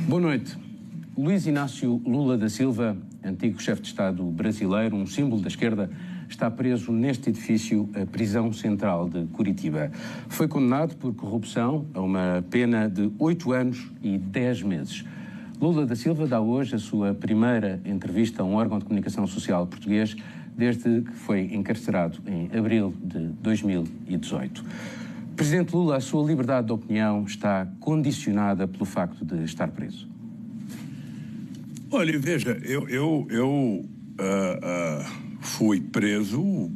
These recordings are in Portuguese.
Boa noite. Luiz Inácio Lula da Silva, antigo chefe de Estado brasileiro, um símbolo da esquerda, está preso neste edifício, a prisão central de Curitiba. Foi condenado por corrupção a uma pena de 8 anos e 10 meses. Lula da Silva dá hoje a sua primeira entrevista a um órgão de comunicação social português desde que foi encarcerado em abril de 2018. Presidente Lula, a sua liberdade de opinião está condicionada pelo facto de estar preso? Olha, veja, eu fui preso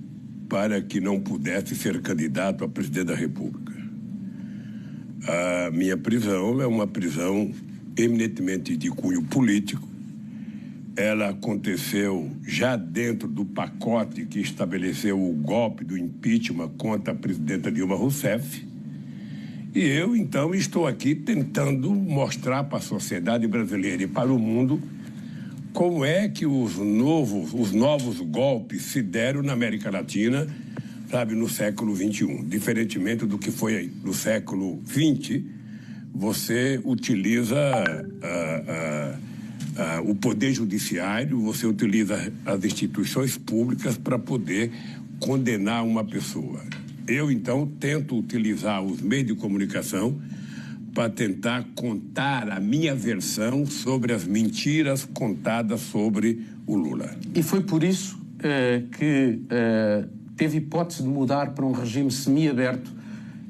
para que não pudesse ser candidato a presidente da República. A minha prisão é uma prisão eminentemente de cunho político. Ela aconteceu já dentro do pacote que estabeleceu o golpe do impeachment contra a presidenta Dilma Rousseff. E eu, então, estou aqui tentando mostrar para a sociedade brasileira e para o mundo como é que os novos golpes se deram na América Latina, sabe, no século XXI. Diferentemente do que foi no século XX, você utiliza o poder judiciário, você utiliza as instituições públicas para poder condenar uma pessoa. Eu, então, tento utilizar os meios de comunicação para tentar contar a minha versão sobre as mentiras contadas sobre o Lula. E foi por isso que teve hipótese de mudar para um regime semiaberto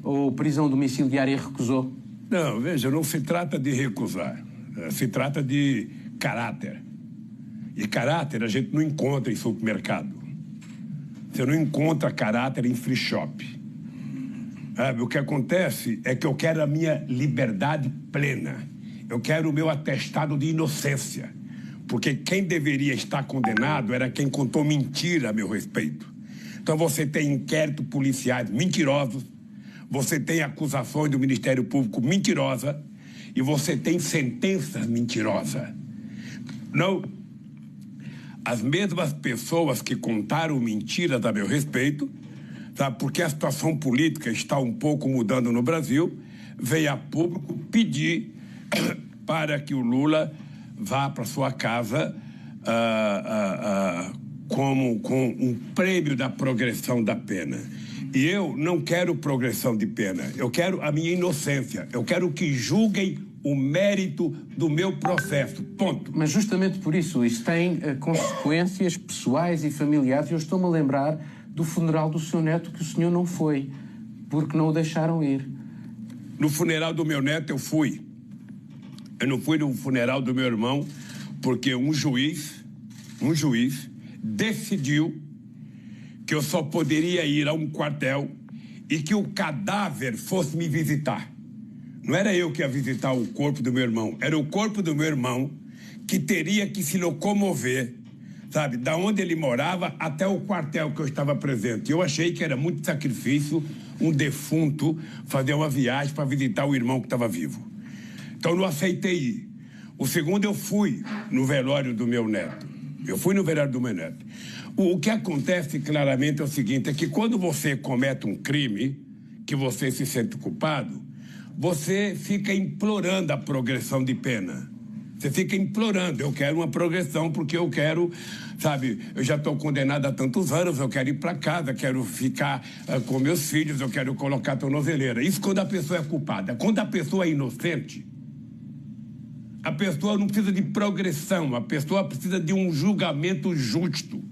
ou prisão domiciliária e recusou? Não, veja, não se trata de recusar, se trata de caráter. E caráter a gente não encontra em supermercado. Você não encontra caráter em free shop. O que acontece é que eu quero a minha liberdade plena. Eu quero o meu atestado de inocência. Porque quem deveria estar condenado era quem contou mentira a meu respeito. Então você tem inquéritos policiais mentirosos, você tem acusações do Ministério Público mentirosa e você tem sentenças mentirosas. Não, as mesmas pessoas que contaram mentiras a meu respeito, sabe, porque a situação política está um pouco mudando no Brasil, veio a público pedir para que o Lula vá para sua casa com um prêmio da progressão da pena. E eu não quero progressão de pena, eu quero a minha inocência, eu quero que julguem o mérito do meu processo, ponto. Mas justamente por isso tem consequências pessoais e familiares. Eu estou-me a lembrar do funeral do seu neto que o senhor não foi, porque não o deixaram ir. No funeral do meu neto eu fui. Eu não fui no funeral do meu irmão, porque um juiz decidiu que eu só poderia ir a um quartel e que o cadáver fosse me visitar. Não era eu que ia visitar o corpo do meu irmão, era o corpo do meu irmão que teria que se locomover, sabe, da onde ele morava até o quartel que eu estava presente. Eu achei que era muito sacrifício um defunto fazer uma viagem para visitar o irmão que estava vivo. Então não aceitei ir. O segundo, eu fui no velório do meu neto. O que acontece claramente é o seguinte, é que quando você comete um crime, que você se sente culpado, você fica implorando a progressão de pena. Você fica implorando, eu quero uma progressão porque eu quero, sabe, eu já estou condenado há tantos anos, eu quero ir para casa, quero ficar com meus filhos, eu quero colocar a tornozeleira. Isso quando a pessoa é culpada. Quando a pessoa é inocente, a pessoa não precisa de progressão, a pessoa precisa de um julgamento justo.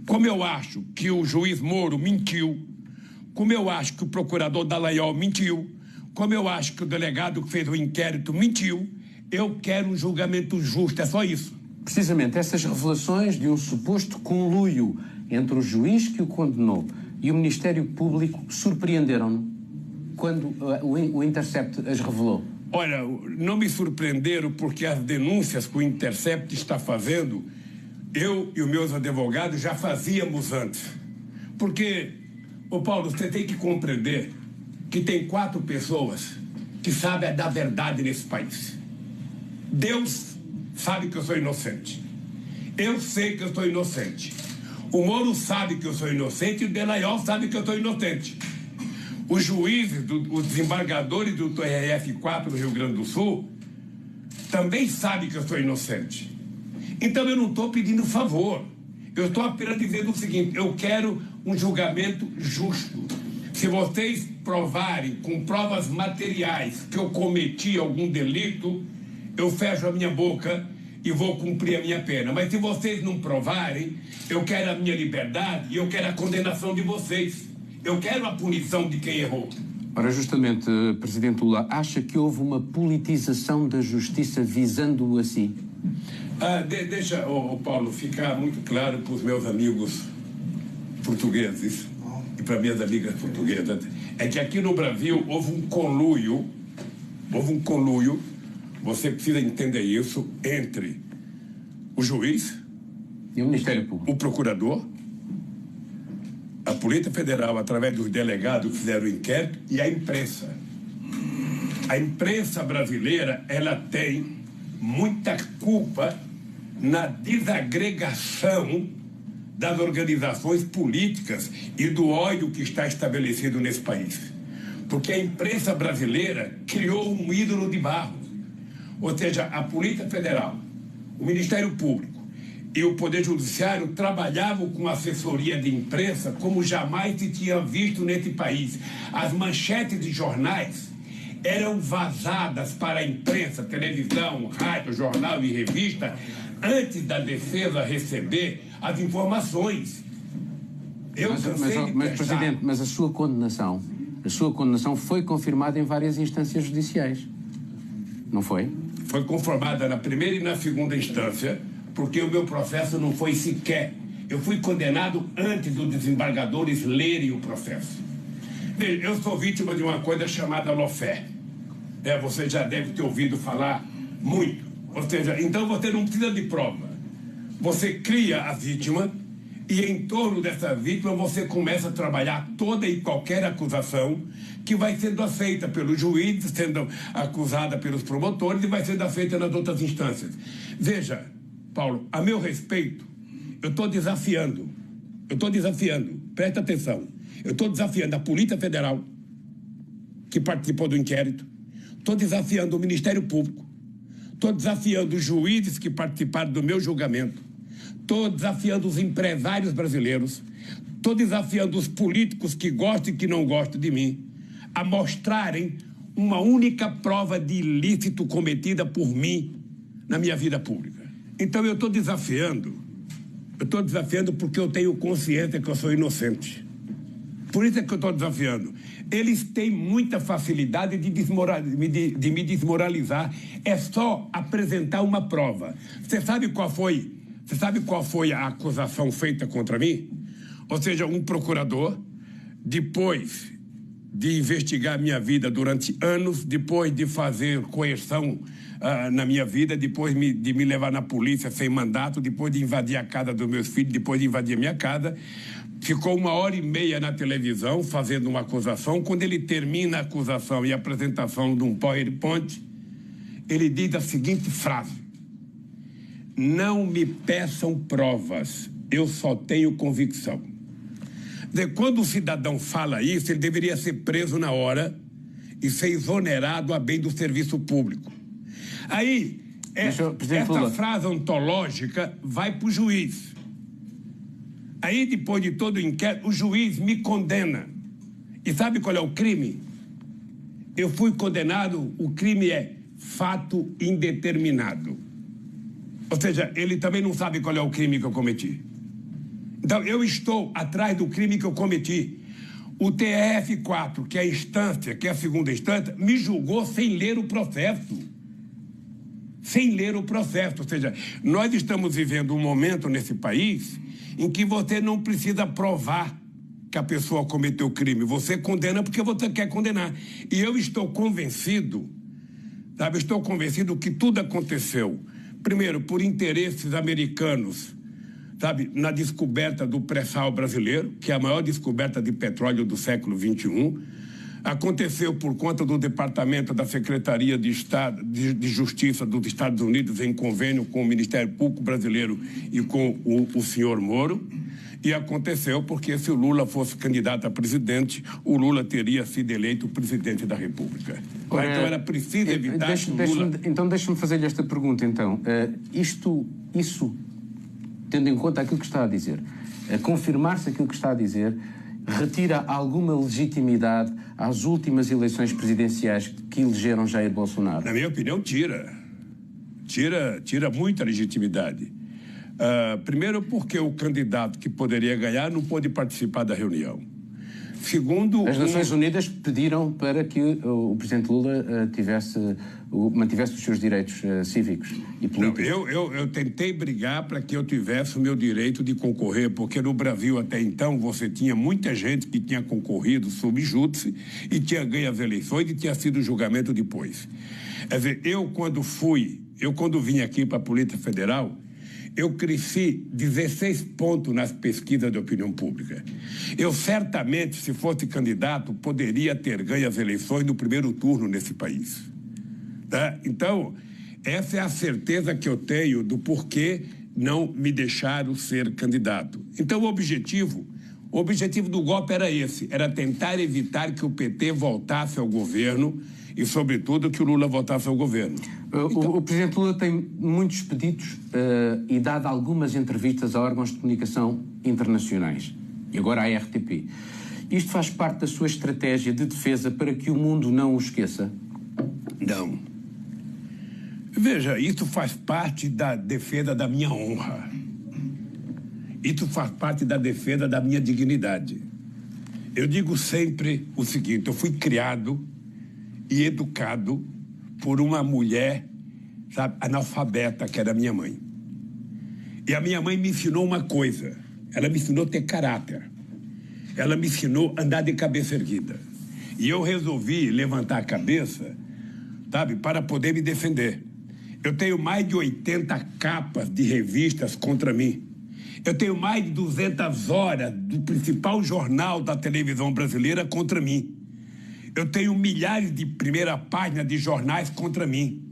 Como eu acho que o juiz Moro mentiu, como eu acho que o procurador Dallagnol mentiu, como eu acho que o delegado que fez o inquérito mentiu, eu quero um julgamento justo, é só isso. Precisamente essas revelações de um suposto conluio entre o juiz que o condenou e o Ministério Público surpreenderam-no quando o Intercept as revelou? Olha, não me surpreenderam porque as denúncias que o Intercept está fazendo, eu e os meus advogados já fazíamos antes. Porque, Paulo, você tem que compreender que tem 4 pessoas que sabem da verdade nesse país. Deus sabe que eu sou inocente. Eu sei que eu sou inocente. O Moro sabe que eu sou inocente e o Dallagnol sabe que eu sou inocente. Os juízes, os desembargadores do TRF4 do Rio Grande do Sul também sabe que eu sou inocente. Então eu não estou pedindo favor. Eu estou apenas dizendo o seguinte: eu quero um julgamento justo. Se vocês provarem com provas materiais que eu cometi algum delito, eu fecho a minha boca e vou cumprir a minha pena. Mas se vocês não provarem, eu quero a minha liberdade e eu quero a condenação de vocês. Eu quero a punição de quem errou. Ora, justamente, Presidente Lula, acha que houve uma politização da justiça visando-o a si? Deixa, Paulo, ficar muito claro para os meus amigos portugueses e para minhas amigas portuguesas, é que aqui no Brasil houve um conluio, você precisa entender isso, entre o juiz e o Ministério Público, o procurador, a Polícia Federal, através dos delegados que fizeram o inquérito, e a imprensa. A imprensa brasileira, ela tem muita culpa na desagregação das organizações políticas e do ódio que está estabelecido nesse país. Porque a imprensa brasileira criou um ídolo de barro. Ou seja, a Polícia Federal, o Ministério Público e o Poder Judiciário trabalhavam com assessoria de imprensa como jamais se tinha visto nesse país. As manchetes de jornais eram vazadas para a imprensa, televisão, rádio, jornal e revista, antes da defesa receber as informações. Mas, Presidente, mas a sua condenação foi confirmada em várias instâncias judiciais, não foi? Foi conformada na primeira e na segunda instância, porque o meu processo não foi sequer. Eu fui condenado antes dos desembargadores lerem o processo. Veja, eu sou vítima de uma coisa chamada lawfare. Você já deve ter ouvido falar muito. Ou seja, então você não precisa de prova. Você cria a vítima e em torno dessa vítima você começa a trabalhar toda e qualquer acusação que vai sendo aceita pelo juiz, sendo acusada pelos promotores e vai sendo aceita nas outras instâncias. Veja, Paulo, a meu respeito, eu estou desafiando, presta atenção, eu estou desafiando a Polícia Federal, que participou do inquérito, estou desafiando o Ministério Público, estou desafiando os juízes que participaram do meu julgamento, estou desafiando os empresários brasileiros, estou desafiando os políticos que gostam e que não gostam de mim, a mostrarem uma única prova de ilícito cometida por mim na minha vida pública. Então eu estou desafiando porque eu tenho consciência que eu sou inocente. Por isso é que eu estou desafiando. Eles têm muita facilidade de me desmoralizar. É só apresentar uma prova. Você sabe qual foi a acusação feita contra mim? Ou seja, um procurador, depois de investigar minha vida durante anos, depois de fazer coerção na minha vida, depois de me levar na polícia sem mandato, depois de invadir a casa dos meus filhos, depois de invadir a minha casa, ficou 1h30 na televisão fazendo uma acusação. Quando ele termina a acusação e a apresentação de um PowerPoint, ele diz a seguinte frase: não me peçam provas, eu só tenho convicção. Quando o cidadão fala isso, ele deveria ser preso na hora e ser exonerado a bem do serviço público. Aí, essa frase ontológica vai para o juiz. Aí, depois de todo o inquérito, o juiz me condena. E sabe qual é o crime? Eu fui condenado, o crime é fato indeterminado. Ou seja, ele também não sabe qual é o crime que eu cometi. Então, eu estou atrás do crime que eu cometi. O TRF4, que é a instância, que é a segunda instância, me julgou sem ler o processo. Sem ler o processo. Ou seja, nós estamos vivendo um momento nesse país em que você não precisa provar que a pessoa cometeu crime. Você condena porque você quer condenar. E eu estou convencido, sabe, estou convencido que tudo aconteceu, primeiro, por interesses americanos, sabe, na descoberta do pré-sal brasileiro, que é a maior descoberta de petróleo do século XXI. Aconteceu por conta do Departamento da Secretaria de Estado, de Justiça dos Estados Unidos, em convênio com o Ministério Público Brasileiro e com o senhor Moro. E aconteceu porque, se o Lula fosse candidato a presidente, o Lula teria sido eleito presidente da República. Então era preciso evitar que o Lula... Então deixa-me fazer-lhe esta pergunta, então. Isso, tendo em conta aquilo que está a dizer, confirmar-se aquilo que está a dizer, retira alguma legitimidade às últimas eleições presidenciais que elegeram Jair Bolsonaro? Na minha opinião, tira muita legitimidade. Primeiro, porque o candidato que poderia ganhar não pôde participar da reunião. Segundo... As Nações Unidas pediram para que o presidente Lula mantivesse os seus direitos cívicos e políticos. Não, eu tentei brigar para que eu tivesse o meu direito de concorrer, porque no Brasil até então você tinha muita gente que tinha concorrido sob júdice e tinha ganho as eleições e tinha sido julgamento depois. Quer dizer, eu quando vim aqui para a Polícia Federal, eu cresci 16 pontos nas pesquisas de opinião pública. Eu certamente, se fosse candidato, poderia ter ganho as eleições no primeiro turno nesse país. Tá? Então, essa é a certeza que eu tenho do porquê não me deixaram ser candidato. Então, o objetivo do golpe era esse, era tentar evitar que o PT voltasse ao governo e, sobretudo, que o Lula voltasse ao governo. O presidente Lula tem muitos pedidos e dado algumas entrevistas a órgãos de comunicação internacionais, e agora à RTP. Isto faz parte da sua estratégia de defesa para que o mundo não o esqueça? Não. Veja, isso faz parte da defesa da minha honra. Isso faz parte da defesa da minha dignidade. Eu digo sempre o seguinte: eu fui criado e educado por uma mulher, sabe, analfabeta, que era minha mãe. E a minha mãe me ensinou uma coisa: ela me ensinou a ter caráter. Ela me ensinou a andar de cabeça erguida. E eu resolvi levantar a cabeça, sabe, para poder me defender. Eu tenho mais de 80 capas de revistas contra mim. Eu tenho mais de 200 horas do principal jornal da televisão brasileira contra mim. Eu tenho milhares de primeira página de jornais contra mim.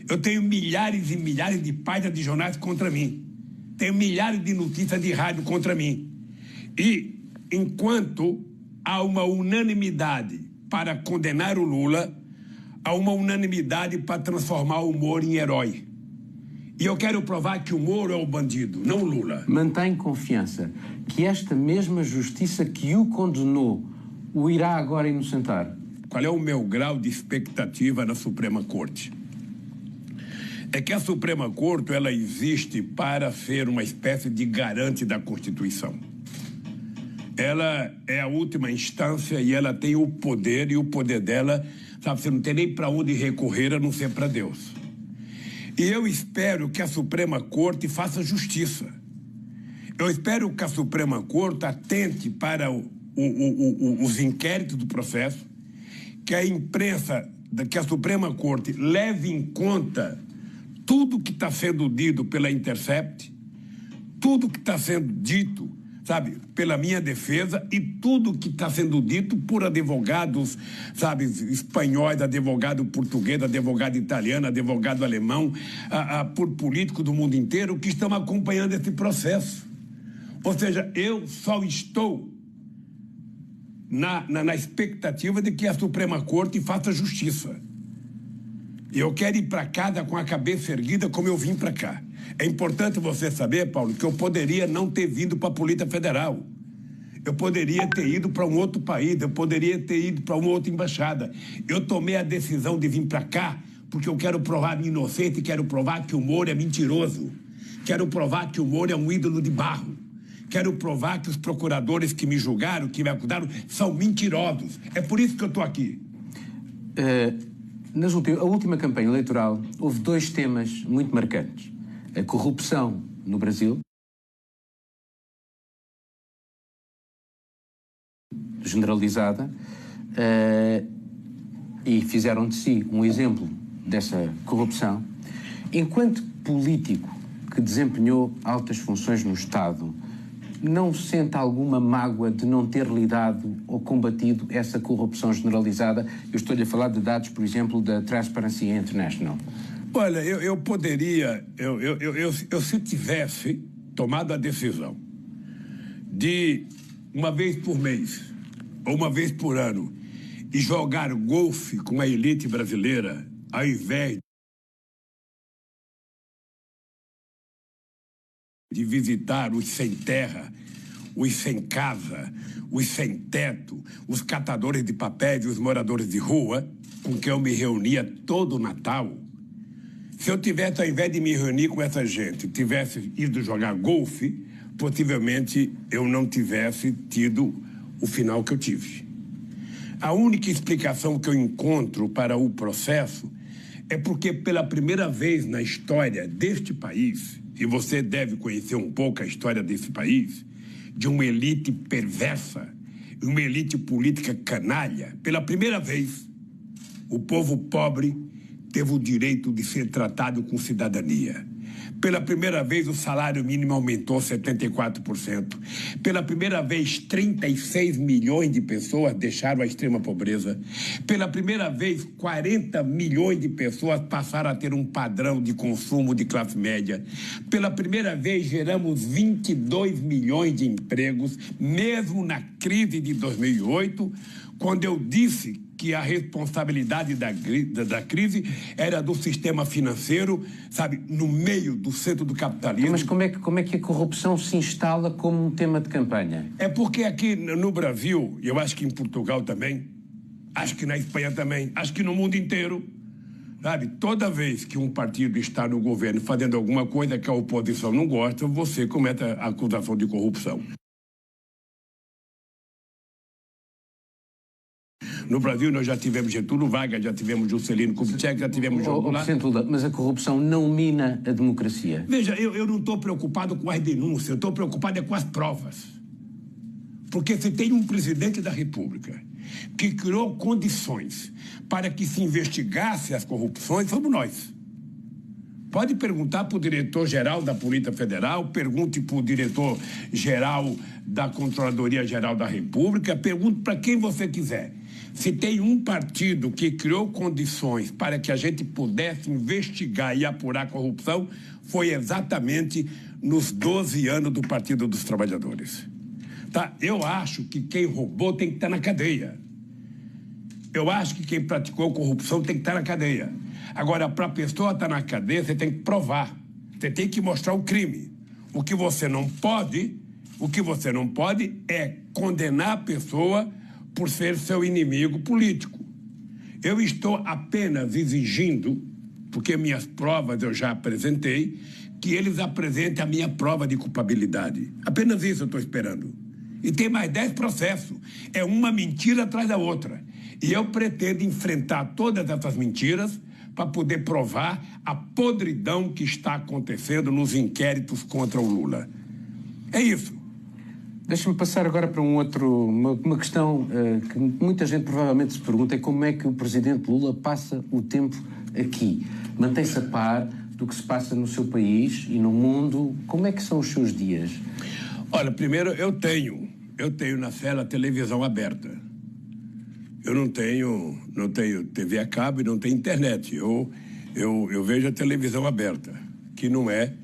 Eu tenho milhares e milhares de páginas de jornais contra mim. Tenho milhares de notícias de rádio contra mim. E enquanto há uma unanimidade para condenar o Lula, há uma unanimidade para transformar o Moro em herói. E eu quero provar que o Moro é o bandido, não o Lula. Mantém confiança que esta mesma justiça que o condenou o irá agora inocentar? Qual é o meu grau de expectativa na Suprema Corte? É que a Suprema Corte, ela existe para ser uma espécie de garante da Constituição. Ela é a última instância e ela tem o poder, e o poder dela, sabe, você não tem nem para onde recorrer a não ser para Deus. E eu espero que a Suprema Corte faça justiça. Eu espero que a Suprema Corte atente para os inquéritos do processo, que a imprensa, que a Suprema Corte leve em conta tudo que está sendo dito pela Intercept, tudo que está sendo dito, sabe, pela minha defesa, e tudo que está sendo dito por advogados, sabe, espanhóis, advogado português, advogado italiano, advogado alemão, por políticos do mundo inteiro que estão acompanhando esse processo. Ou seja, eu só estou na expectativa de que a Suprema Corte faça justiça. Eu quero ir para casa com a cabeça erguida como eu vim para cá. É importante você saber, Paulo, que eu poderia não ter vindo para a Polícia Federal. Eu poderia ter ido para um outro país, eu poderia ter ido para uma outra embaixada. Eu tomei a decisão de vir para cá porque eu quero provar a minha inocência e quero provar que o Moro é mentiroso. Quero provar que o Moro é um ídolo de barro. Quero provar que os procuradores que me julgaram, que me acusaram, são mentirosos. É por isso que eu estou aqui. A última campanha eleitoral houve dois temas muito marcantes: a corrupção no Brasil, generalizada, e fizeram de si um exemplo dessa corrupção. Enquanto político que desempenhou altas funções no Estado, não sente alguma mágoa de não ter lidado ou combatido essa corrupção generalizada? Eu estou-lhe a falar de dados, por exemplo, da Transparency International. Olha, eu poderia, se tivesse tomado a decisão de uma vez por mês ou uma vez por ano e jogar golfe com a elite brasileira, ao invés de visitar os sem terra, os sem casa, os sem teto, os catadores de papéis e os moradores de rua, com quem eu me reunia todo Natal. Se eu tivesse, ao invés de me reunir com essa gente, tivesse ido jogar golfe, possivelmente eu não tivesse tido o final que eu tive. A única explicação que eu encontro para o processo é porque, pela primeira vez na história deste país, e você deve conhecer um pouco a história desse país, de uma elite perversa, uma elite política canalha, pela primeira vez, o povo pobre teve o direito de ser tratado com cidadania. Pela primeira vez, o salário mínimo aumentou 74%. Pela primeira vez, 36 milhões de pessoas deixaram a extrema pobreza. Pela primeira vez, 40 milhões de pessoas passaram a ter um padrão de consumo de classe média. Pela primeira vez, geramos 22 milhões de empregos, mesmo na crise de 2008, quando eu disse que a responsabilidade da crise era do sistema financeiro, sabe, no meio do centro do capitalismo. Mas como é que a corrupção se instala como um tema de campanha? É porque aqui no Brasil, e eu acho que em Portugal também, acho que na Espanha também, acho que no mundo inteiro, sabe, toda vez que um partido está no governo fazendo alguma coisa que a oposição não gosta, você comete a acusação de corrupção. No Brasil, nós já tivemos Getúlio Vargas, já tivemos Juscelino Kubitschek, já tivemos João Goulart. Mas a corrupção não mina a democracia? Veja, eu não estou preocupado com as denúncias, eu estou preocupado com as provas. Porque se tem um presidente da República que criou condições para que se investigasse as corrupções, fomos nós. Pode perguntar para o diretor-geral da Polícia Federal, pergunte para o diretor-geral da Controladoria Geral da República, pergunte para quem você quiser. Se tem um partido que criou condições para que a gente pudesse investigar e apurar a corrupção, foi exatamente nos 12 anos do Partido dos Trabalhadores. Tá? Eu acho que quem roubou tem que estar na cadeia. Eu acho que quem praticou corrupção tem que estar na cadeia. Agora, para a pessoa estar na cadeia, você tem que provar. Você tem que mostrar o crime. O que você não pode é condenar a pessoa por ser seu inimigo político. Eu estou apenas exigindo, porque minhas provas eu já apresentei, que eles apresentem a minha prova de culpabilidade. Apenas isso eu estou esperando. E tem mais 10 processos. É uma mentira atrás da outra. E eu pretendo enfrentar todas essas mentiras para poder provar a podridão que está acontecendo nos inquéritos contra o Lula. É isso. Deixa-me passar agora para uma questão que muita gente provavelmente se pergunta, é como é que o presidente Lula passa o tempo aqui? Mantém-se a par do que se passa no seu país e no mundo? Como é que são os seus dias? Olha, primeiro eu tenho na cela televisão aberta. Eu não tenho TV a cabo e não tenho internet. Eu vejo a televisão aberta, que não é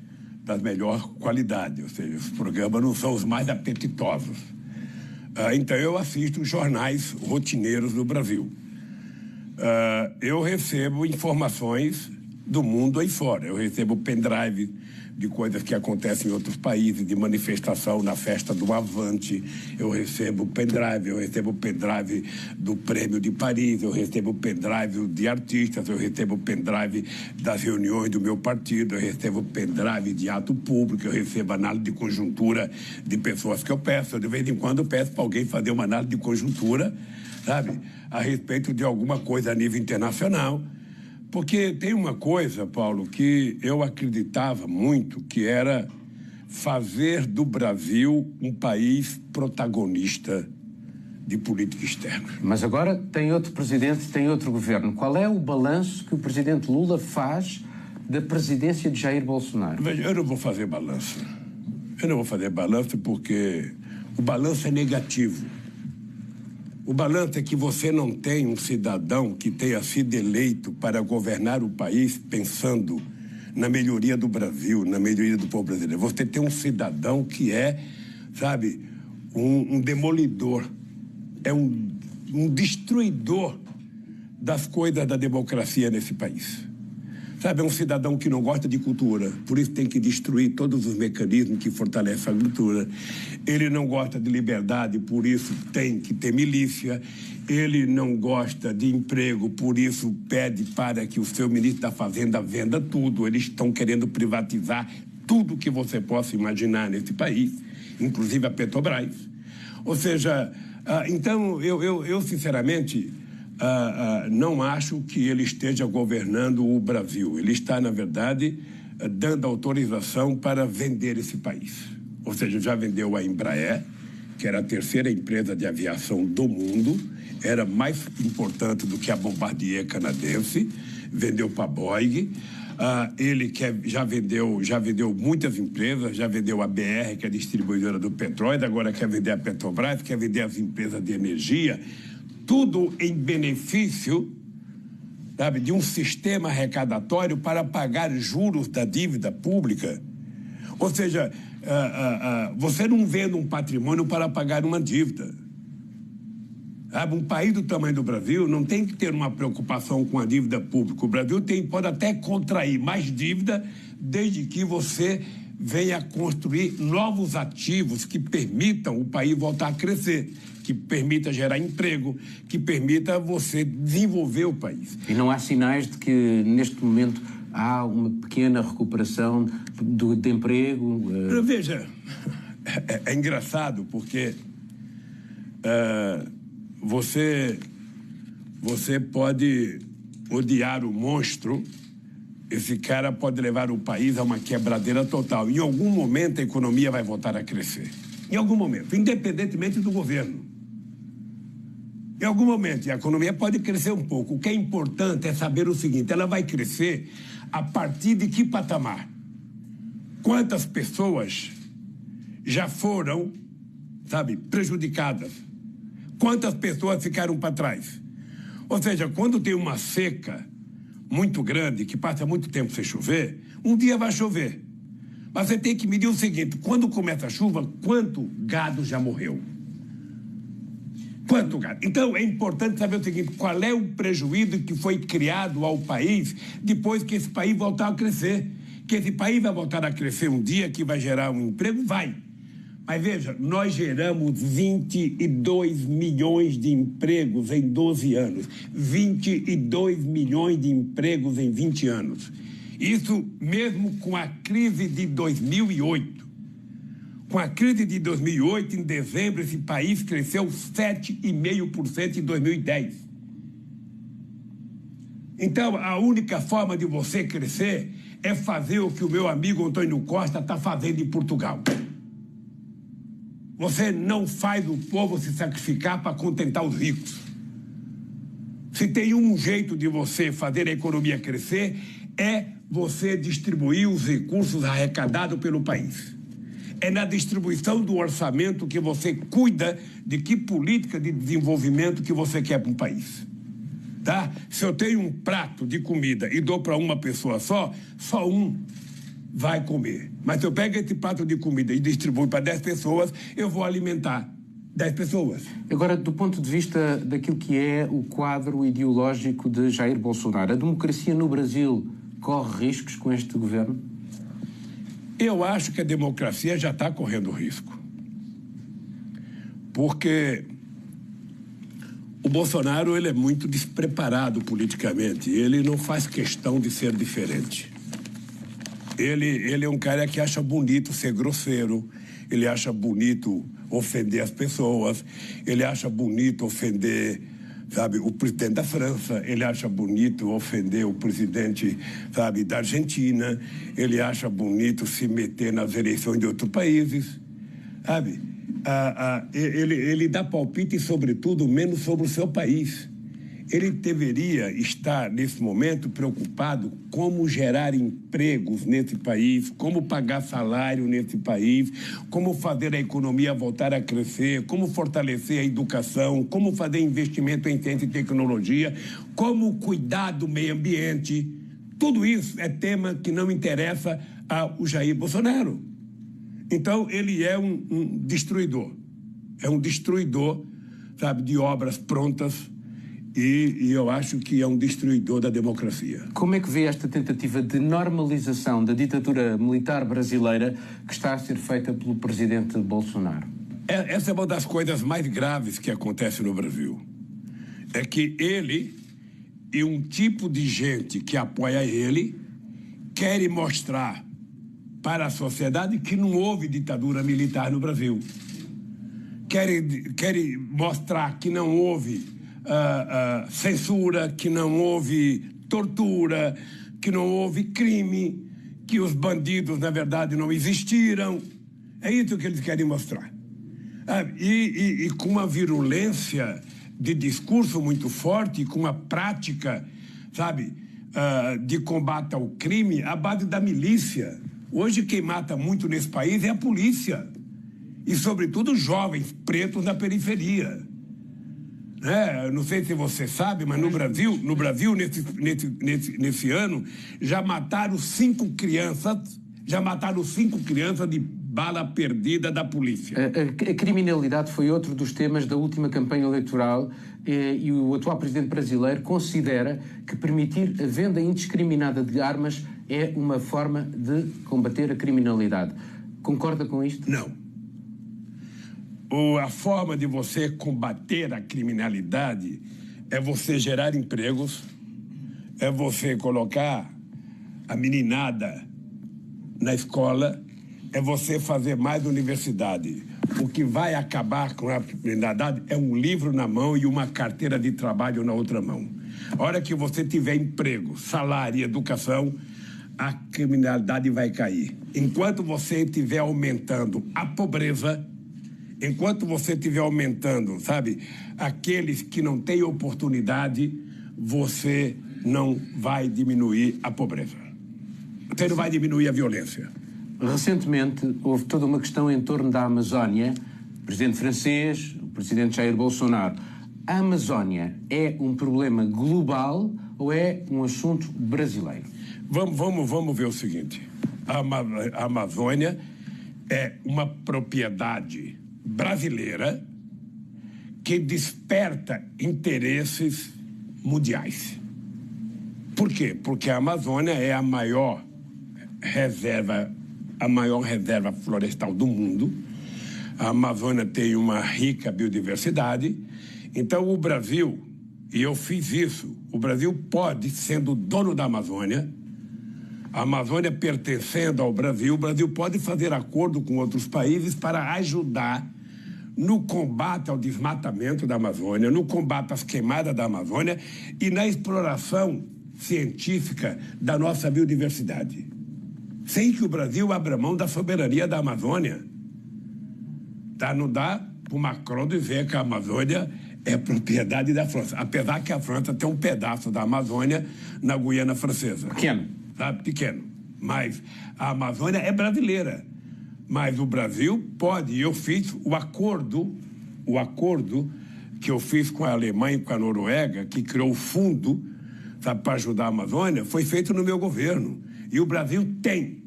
da melhor qualidade, ou seja, os programas não são os mais apetitosos. Então eu assisto os jornais rotineiros do Brasil. Eu recebo informações do mundo aí fora. Eu recebo pendrive de coisas que acontecem em outros países, de manifestação na festa do Avante. Eu recebo pendrive do Prêmio de Paris, eu recebo pendrive de artistas, eu recebo pendrive das reuniões do meu partido, eu recebo pendrive de ato público, eu recebo análise de conjuntura de pessoas que eu peço. Eu, de vez em quando, peço para alguém fazer uma análise de conjuntura, sabe, a respeito de alguma coisa a nível internacional. Porque tem uma coisa, Paulo, que eu acreditava muito, que era fazer do Brasil um país protagonista de política externa. Mas agora tem outro presidente, tem outro governo. Qual é o balanço que o presidente Lula faz da presidência de Jair Bolsonaro? Veja, eu não vou fazer balanço. Eu não vou fazer balanço porque o balanço é negativo. O balanço é que você não tem um cidadão que tenha sido eleito para governar o país pensando na melhoria do Brasil, na melhoria do povo brasileiro. Você tem um cidadão que é, sabe, um demolidor, é um destruidor das coisas da democracia nesse país. Sabe, é um cidadão que não gosta de cultura, por isso tem que destruir todos os mecanismos que fortalecem a cultura. Ele não gosta de liberdade, por isso tem que ter milícia. Ele não gosta de emprego, por isso pede para que o seu ministro da Fazenda venda tudo. Eles estão querendo privatizar tudo que você possa imaginar nesse país, inclusive a Petrobras. Ou seja, então, eu sinceramente... não acho que ele esteja governando o Brasil. Ele está, na verdade, dando autorização para vender esse país. Ou seja, já vendeu a Embraer, que era a terceira empresa de aviação do mundo, era mais importante do que a Bombardier canadense, vendeu para a Boeing. Ele já vendeu muitas empresas, já vendeu a BR, que é a distribuidora do petróleo, agora quer vender a Petrobras, quer vender as empresas de energia. Tudo em benefício, sabe, de um sistema arrecadatório para pagar juros da dívida pública. Ou seja, você não vende um patrimônio para pagar uma dívida. Sabe, um país do tamanho do Brasil não tem que ter uma preocupação com a dívida pública. O Brasil pode até contrair mais dívida desde que você venha construir novos ativos que permitam o país voltar a crescer, que permita gerar emprego, que permita você desenvolver o país. E não há sinais de que, neste momento, há uma pequena recuperação de emprego? Veja, é engraçado porque você pode odiar o monstro, esse cara pode levar o país a uma quebradeira total. Em algum momento a economia vai voltar a crescer. Em algum momento, independentemente do governo. Em algum momento, a economia pode crescer um pouco. O que é importante é saber o seguinte: ela vai crescer a partir de que patamar? Quantas pessoas já foram, sabe, prejudicadas? Quantas pessoas ficaram para trás? Ou seja, quando tem uma seca muito grande, que passa muito tempo sem chover, um dia vai chover. Mas você tem que medir o seguinte: quando começa a chuva, quanto gado já morreu? Quanto gado? Então, é importante saber o seguinte: qual é o prejuízo que foi criado ao país depois que esse país voltar a crescer? Que esse país vai voltar a crescer um dia, que vai gerar um emprego? Vai. Mas veja, nós geramos 22 milhões de empregos em 12 anos. 22 milhões de empregos em 20 anos. Isso mesmo com a crise de 2008. Com a crise de 2008, em dezembro, esse país cresceu 7,5% em 2010. Então, a única forma de você crescer é fazer o que o meu amigo Antônio Costa está fazendo em Portugal. Você não faz o povo se sacrificar para contentar os ricos. Se tem um jeito de você fazer a economia crescer, é você distribuir os recursos arrecadados pelo país. É na distribuição do orçamento que você cuida de que política de desenvolvimento que você quer para um país. Tá? Se eu tenho um prato de comida e dou para uma pessoa só um vai comer. Mas se eu pego esse prato de comida e distribuo para 10 pessoas, eu vou alimentar 10 pessoas. Agora, do ponto de vista daquilo que é o quadro ideológico de Jair Bolsonaro, a democracia no Brasil corre riscos com este governo? Eu acho que a democracia já está correndo risco. Porque o Bolsonaro, ele é muito despreparado politicamente. Ele não faz questão de ser diferente. Ele é um cara que acha bonito ser grosseiro, ele acha bonito ofender as pessoas, ele acha bonito ofender, sabe, o presidente da França, ele acha bonito ofender o presidente, sabe, da Argentina, ele acha bonito se meter nas eleições de outros países, sabe? Ele dá palpite, sobretudo, menos sobre o seu país. Ele deveria estar, nesse momento, preocupado como gerar empregos nesse país, como pagar salário nesse país, como fazer a economia voltar a crescer, como fortalecer a educação, como fazer investimento em ciência e tecnologia, como cuidar do meio ambiente. Tudo isso é tema que não interessa ao Jair Bolsonaro. Então, ele é um destruidor. É um destruidor, sabe, de obras prontas e eu acho que é um destruidor da democracia. Como é que vê esta tentativa de normalização da ditadura militar brasileira que está a ser feita pelo presidente Bolsonaro? Essa é uma das coisas mais graves que acontece no Brasil. É que ele e um tipo de gente que apoia ele querem mostrar para a sociedade que não houve ditadura militar no Brasil. Querem mostrar que não houve censura, que não houve tortura, que não houve crime, que os bandidos, na verdade, não existiram. É isso que eles querem mostrar. E com uma virulência de discurso muito forte, com uma prática, sabe, de combate ao crime à base da milícia. Hoje quem mata muito nesse país é a polícia. E, sobretudo, jovens pretos na periferia. Não sei se você sabe, mas no Brasil nesse ano, já mataram 5 crianças de bala perdida da polícia. A criminalidade foi outro dos temas da última campanha eleitoral e o atual presidente brasileiro considera que permitir a venda indiscriminada de armas é uma forma de combater a criminalidade. Concorda com isto? Não. A forma de você combater a criminalidade é você gerar empregos, é você colocar a meninada na escola, é você fazer mais universidade. O que vai acabar com a criminalidade é um livro na mão e uma carteira de trabalho na outra mão. A hora que você tiver emprego, salário e educação, a criminalidade vai cair. Enquanto você estiver aumentando a pobreza, enquanto você estiver aumentando, sabe, aqueles que não têm oportunidade, você não vai diminuir a pobreza. Você não vai diminuir a violência. Recentemente, houve toda uma questão em torno da Amazónia. O presidente francês, o presidente Jair Bolsonaro. A Amazónia é um problema global ou é um assunto brasileiro? Vamos ver o seguinte. A Amazônia é uma propriedade brasileira que desperta interesses mundiais. Por quê? Porque a Amazônia é a maior reserva florestal do mundo. A Amazônia tem uma rica biodiversidade. Então o Brasil, e eu fiz isso, o Brasil pode, sendo dono da Amazônia, a Amazônia pertencendo ao Brasil, o Brasil pode fazer acordo com outros países para ajudar no combate ao desmatamento da Amazônia, no combate às queimadas da Amazônia e na exploração científica da nossa biodiversidade. Sem que o Brasil abra mão da soberania da Amazônia. Não dá para o Macron dizer que a Amazônia é propriedade da França. Apesar que a França tem um pedaço da Amazônia na Guiana Francesa. Pequeno. Pequeno. Mas a Amazônia é brasileira. Mas o Brasil pode, e eu fiz o acordo que eu fiz com a Alemanha e com a Noruega, que criou o fundo, para ajudar a Amazônia, foi feito no meu governo. E o Brasil tem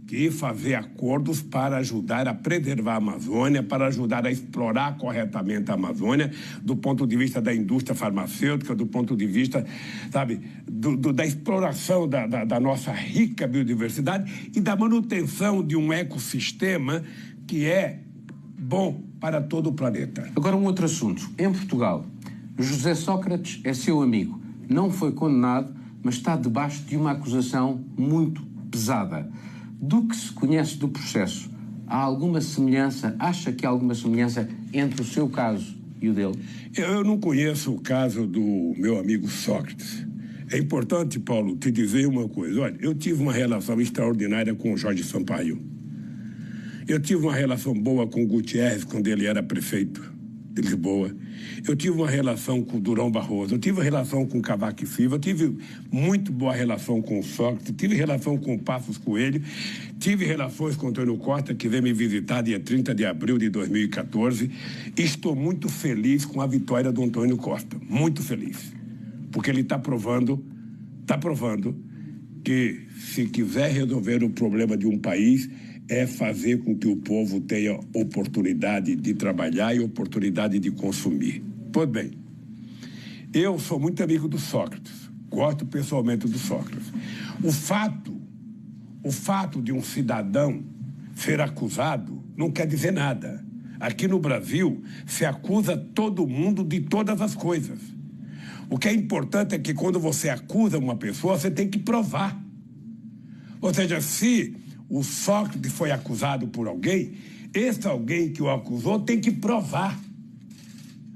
que fazer acordos para ajudar a preservar a Amazônia, para ajudar a explorar corretamente a Amazônia, do ponto de vista da indústria farmacêutica, do ponto de vista, sabe, da exploração da nossa rica biodiversidade e da manutenção de um ecossistema que é bom para todo o planeta. Agora um outro assunto. Em Portugal, José Sócrates é seu amigo. Não foi condenado, mas está debaixo de uma acusação muito pesada. Do que se conhece do processo, há alguma semelhança, acha que há alguma semelhança entre o seu caso e o dele? Eu não conheço o caso do meu amigo Sócrates. É importante, Paulo, te dizer uma coisa. Olha, eu tive uma relação extraordinária com o Jorge Sampaio. Eu tive uma relação boa com o Gutierrez quando ele era prefeito de Lisboa. Eu tive uma relação com o Durão Barroso, eu tive uma relação com o Cavaco Silva, eu tive muito boa relação com o Sócrates, tive relação com o Passos Coelho, tive relações com o Antônio Costa, que veio me visitar dia 30 de abril de 2014. Estou muito feliz com a vitória do Antônio Costa, muito feliz, porque ele está provando que se quiser resolver o problema de um país, é fazer com que o povo tenha oportunidade de trabalhar e oportunidade de consumir. Pois bem, eu sou muito amigo do Sócrates, gosto pessoalmente do Sócrates. O fato de um cidadão ser acusado não quer dizer nada. Aqui no Brasil, se acusa todo mundo de todas as coisas. O que é importante é que quando você acusa uma pessoa, você tem que provar. Ou seja, se o Sócrates foi acusado por alguém, esse alguém que o acusou tem que provar.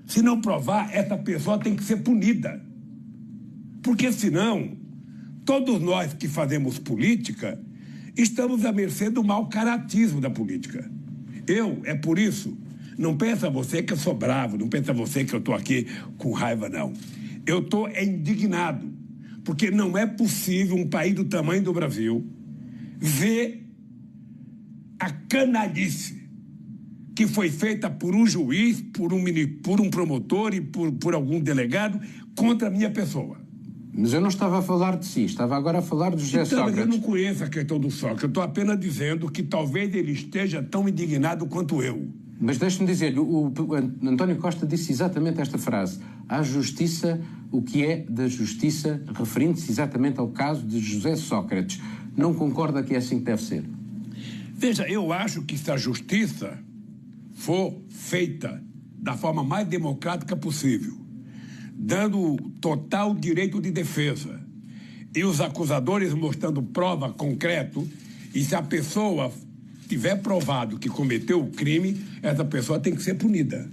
Se não provar, essa pessoa tem que ser punida. Porque senão, todos nós que fazemos política, estamos à mercê do mau caratismo da política. É por isso, não pensa você que eu sou bravo, não pensa você que eu estou aqui com raiva, não. Eu estou indignado, porque não é possível um país do tamanho do Brasil ver a canalice que foi feita por um juiz, por um promotor e por algum delegado contra a minha pessoa. Mas eu não estava a falar de si, estava agora a falar do José Sócrates. Eu não conheço a questão do Sócrates, eu estou apenas dizendo que talvez ele esteja tão indignado quanto eu. Mas deixe-me dizer, o António Costa disse exatamente esta frase: à justiça o que é da justiça, referindo-se exatamente ao caso de José Sócrates. Não concorda que é assim que deve ser? Veja, eu acho que se a justiça for feita da forma mais democrática possível, dando total direito de defesa, e os acusadores mostrando prova concreta, e se a pessoa tiver provado que cometeu o crime, essa pessoa tem que ser punida.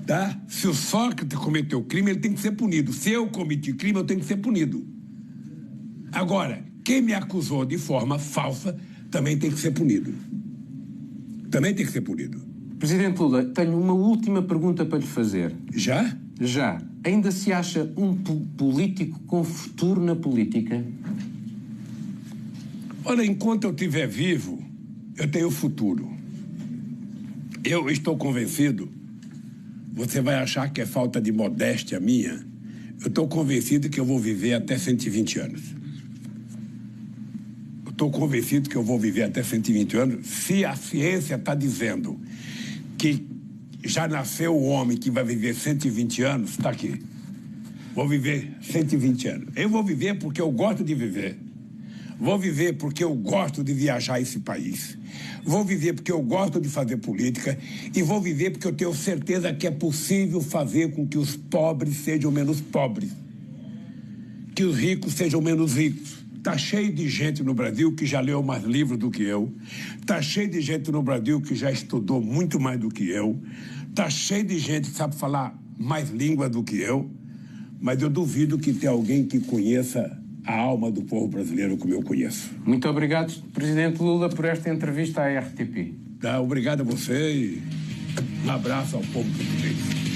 Tá? Se o Sócrates cometeu o crime, ele tem que ser punido. Se eu cometi crime, eu tenho que ser punido. Agora, quem me acusou de forma falsa também tem que ser punido. Também tem que ser punido. Presidente Lula, tenho uma última pergunta para lhe fazer. Já? Já. Ainda se acha um político com futuro na política? Olha, enquanto eu estiver vivo, eu tenho futuro. Eu estou convencido, você vai achar que é falta de modéstia minha, eu estou convencido que eu vou viver até 120 anos. Eu estou convencido que eu vou viver até 120 anos, se a ciência está dizendo que já nasceu o homem que vai viver 120 anos, está aqui. Vou viver 120 anos. Eu vou viver porque eu gosto de viver. Vou viver porque eu gosto de viajar esse país. Vou viver porque eu gosto de fazer política. E vou viver porque eu tenho certeza que é possível fazer com que os pobres sejam menos pobres. Que os ricos sejam menos ricos. Está cheio de gente no Brasil que já leu mais livros do que eu. Está cheio de gente no Brasil que já estudou muito mais do que eu. Está cheio de gente que sabe falar mais línguas do que eu. Mas eu duvido que tenha alguém que conheça a alma do povo brasileiro como eu conheço. Muito obrigado, Presidente Lula, por esta entrevista à RTP. Tá, obrigado a você e um abraço ao povo português.